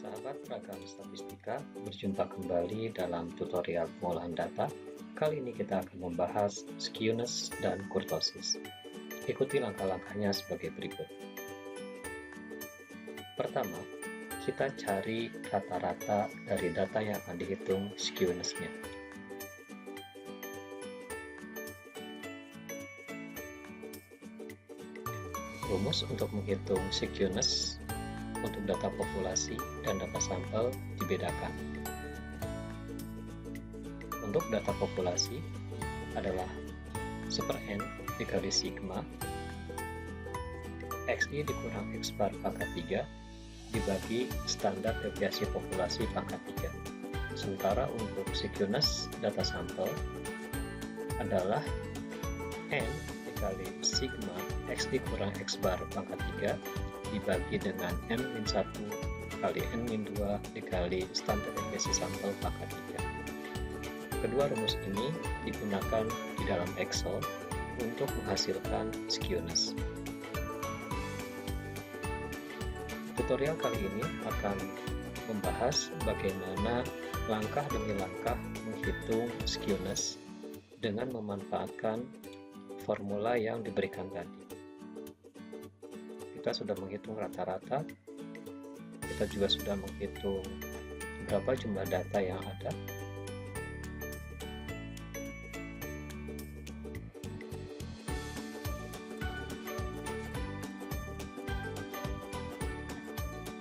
Sahabat Ragam Statistika, berjumpa kembali dalam tutorial pengolahan data. Kali ini kita akan membahas skewness dan kurtosis. Ikuti langkah-langkahnya sebagai berikut. Pertama, kita cari rata-rata dari data yang akan dihitung skewness-nya. Rumus untuk menghitung skewness untuk data populasi dan data sampel dibedakan. Untuk data populasi adalah 1/n dikali sigma XI dikurang X bar pangkat 3 dibagi standar deviasi populasi pangkat 3. Sementara untuk skewness data sampel adalah N dikali sigma X dikurang X bar pangkat 3 dibagi dengan N-1 kali N-2 dikali standar deviasi sampel pangkat 3. Kedua rumus ini digunakan di dalam Excel untuk menghasilkan skewness. Tutorial kali ini akan membahas bagaimana langkah demi langkah menghitung skewness dengan memanfaatkan formula yang diberikan tadi. Kita sudah menghitung rata-rata, kita juga sudah menghitung berapa jumlah data yang ada.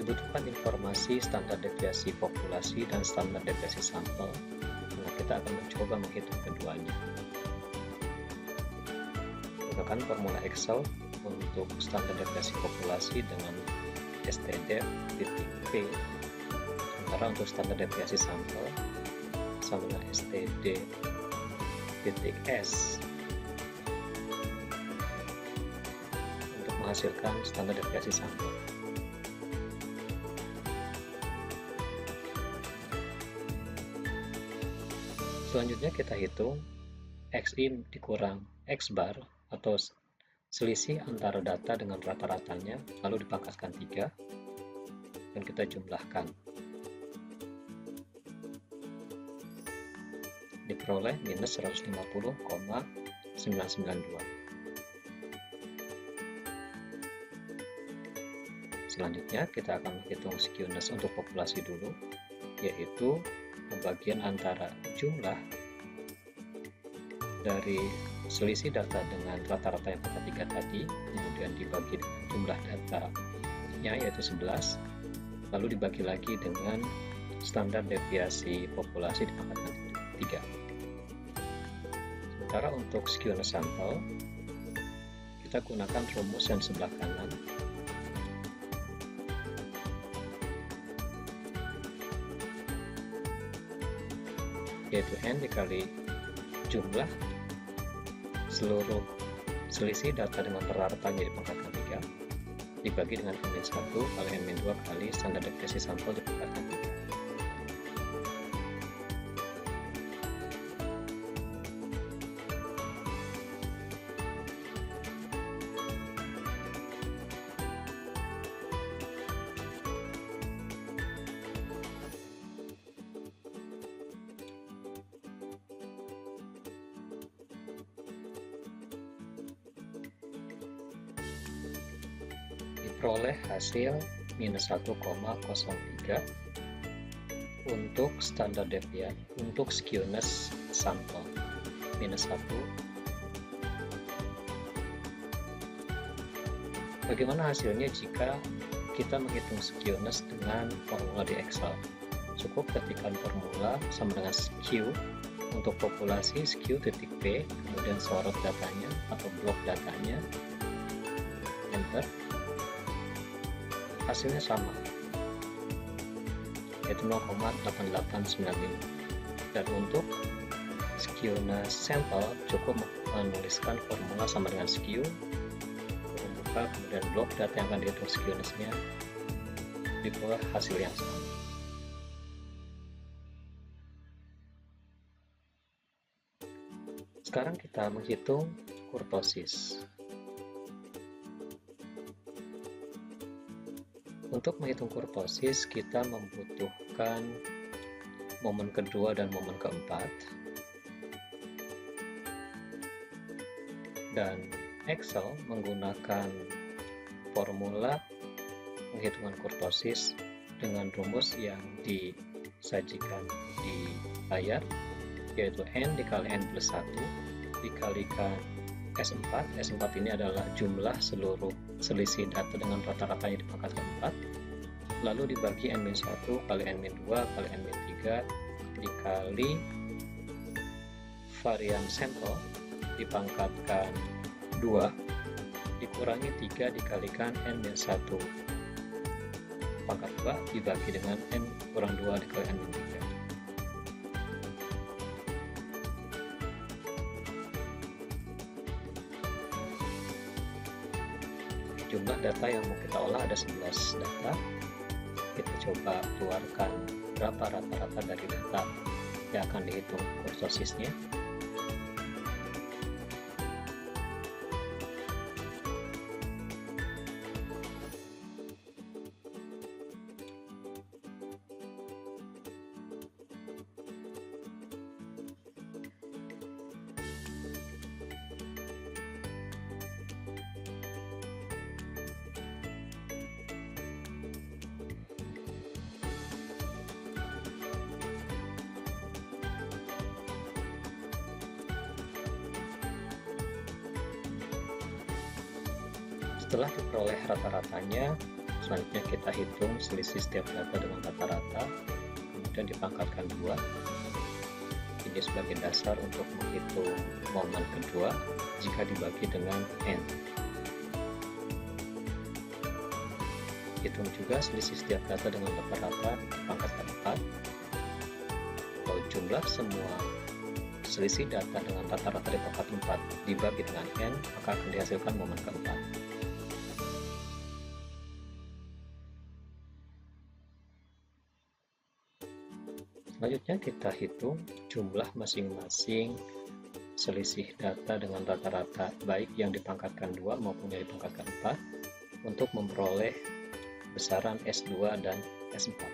Dibutuhkan informasi standar deviasi populasi dan standar deviasi sampel. Nah, kita akan mencoba menghitung keduanya. Gunakan formula Excel untuk standar deviasi populasi dengan std.p, sementara untuk standar deviasi sampel sama dengan std.s untuk menghasilkan standar deviasi sampel. Selanjutnya kita hitung XI dikurang X bar atau selisih antara data dengan rata-ratanya, lalu dipangkatkan 3 dan kita jumlahkan. Diperoleh minus 150,992. Selanjutnya kita akan menghitung skewness untuk populasi dulu, yaitu pembagian antara jumlah dari selisih data dengan rata-rata yang pangkat 3 tadi, kemudian dibagi dengan jumlah datanya yaitu 11, lalu dibagi lagi dengan standar deviasi populasi dipangkatkan 3. Sementara untuk skewness sampel, kita gunakan rumus yang sebelah kanan, yaitu N dikali jumlah seluruh selisih data dengan rata-ratanya dipangkatkan 3 dibagi dengan N-1 kali N-2 kali standar deviasi sampel dipangkatkan 3. Diperoleh hasil minus 1,03 untuk standar deviasi untuk skewness sampel minus 1. Bagaimana hasilnya jika kita menghitung skewness dengan formula di Excel? Cukup ketikkan formula sama dengan skew untuk populasi skew titik p, kemudian sorot datanya atau blok datanya, enter. Hasilnya sama, yaitu 0,8895. Dan untuk skewness sampel cukup menuliskan formula sama dengan skew, membuka kemudian blok data yang akan dihitung skewness-nya, diperoleh hasil yang sama. Sekarang kita menghitung kurtosis. Untuk menghitung kurtosis, kita membutuhkan momen kedua dan momen keempat. Dan Excel menggunakan formula penghitungan kurtosis dengan rumus yang disajikan di layar, yaitu N dikali N plus 1 dikalikan S4. S4 ini adalah jumlah seluruh selisih data dengan rata-ratanya dipangkat ke 4, lalu dibagi N-1 kali N-2 kali N-3 dikali varian sampel dipangkatkan 2 dikurangi 3 dikalikan N-1 pangkat 2 dibagi dengan N kurang 2 dikali N-3. Jumlah data yang mau kita olah ada 11 data. Kita coba keluarkan berapa rata-rata dari data yang akan dihitung kursosisnya. Setelah diperoleh rata-ratanya, selanjutnya kita hitung selisih setiap data dengan rata-rata, kemudian dipangkatkan 2. Ini sebagai dasar untuk menghitung momen kedua jika dibagi dengan N. Hitung juga selisih setiap data dengan rata-rata, dipangkatkan 4. Kalau jumlah semua selisih data dengan rata-rata dipangkat 4 dibagi dengan N, maka akan dihasilkan momen keempat. Selanjutnya kita hitung jumlah masing-masing selisih data dengan rata-rata baik yang dipangkatkan 2 maupun yang dipangkatkan 4 untuk memperoleh besaran S2 dan S4.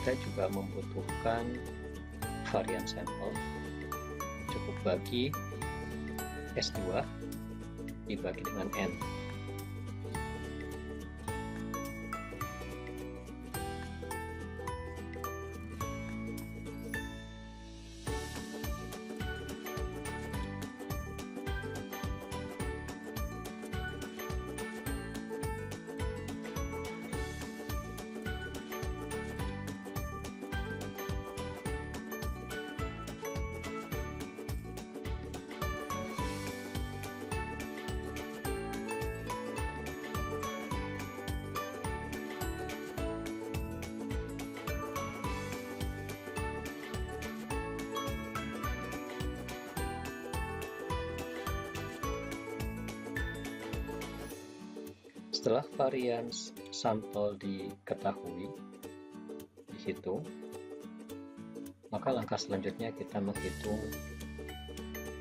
Kita juga membutuhkan varian sampel. Cukup bagi S2 dibagi dengan N. Setelah varian sampel diketahui, dihitung, maka langkah selanjutnya kita menghitung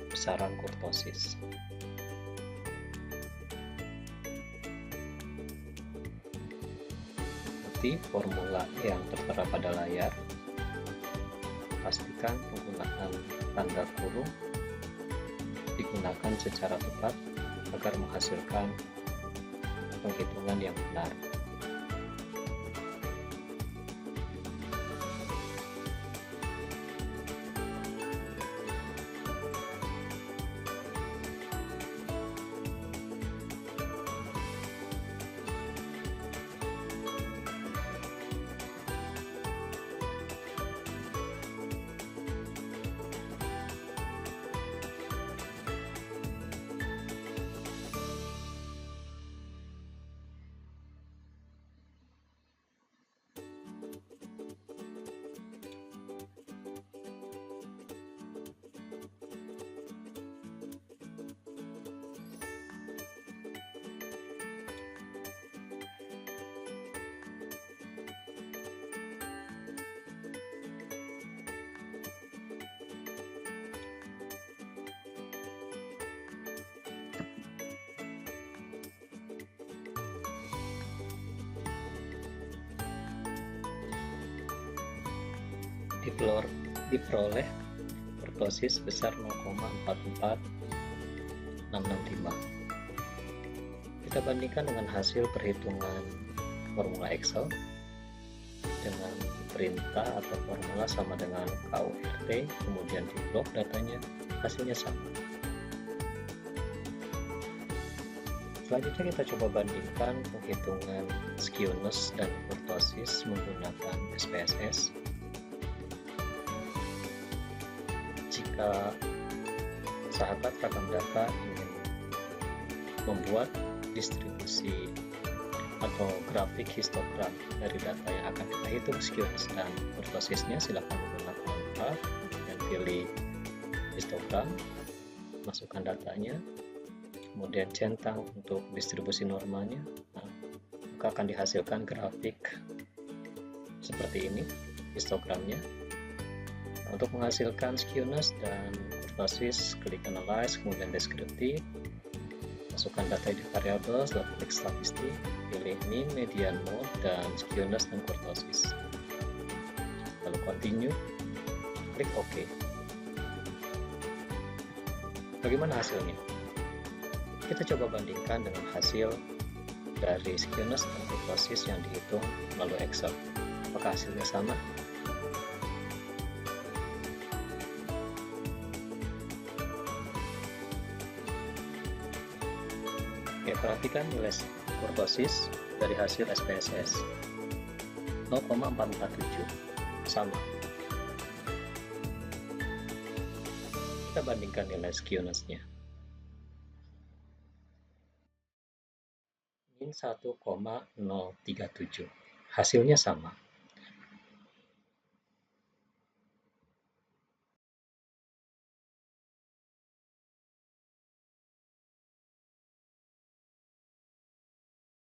besaran kurtosis. Seperti formula yang tertera pada layar, pastikan penggunaan tanda kurung digunakan secara tepat agar menghasilkan penghitungan yang benar. diperoleh kurtosis sebesar 0,44665. Kita bandingkan dengan hasil perhitungan formula Excel dengan perintah atau formula sama dengan KURT, kemudian diplot datanya, hasilnya sama. Selanjutnya kita coba bandingkan penghitungan skewness dan kurtosis menggunakan SPSS. Jika sahabat rakam data ingin membuat distribusi atau grafik histogram dari data yang akan kita hitung skewness dan kurtosisnya, silakan menggunakan tab dan pilih histogram, masukkan datanya, kemudian centang untuk distribusi normalnya. Maka akan dihasilkan grafik seperti ini histogramnya. Untuk menghasilkan skewness dan kurtosis, klik analyze, kemudian deskriptif, masukkan data di variabel, lalu klik statistik, pilih mean, median, mode, dan skewness dan kurtosis. Lalu continue, klik OK. Bagaimana hasilnya? Kita coba bandingkan dengan hasil dari skewness dan kurtosis yang dihitung melalui Excel. Apakah hasilnya sama? Oke, perhatikan nilai kurtosis dari hasil SPSS 0,447, sama. Kita bandingkan nilai skewness-nya. Min 1,037, hasilnya sama.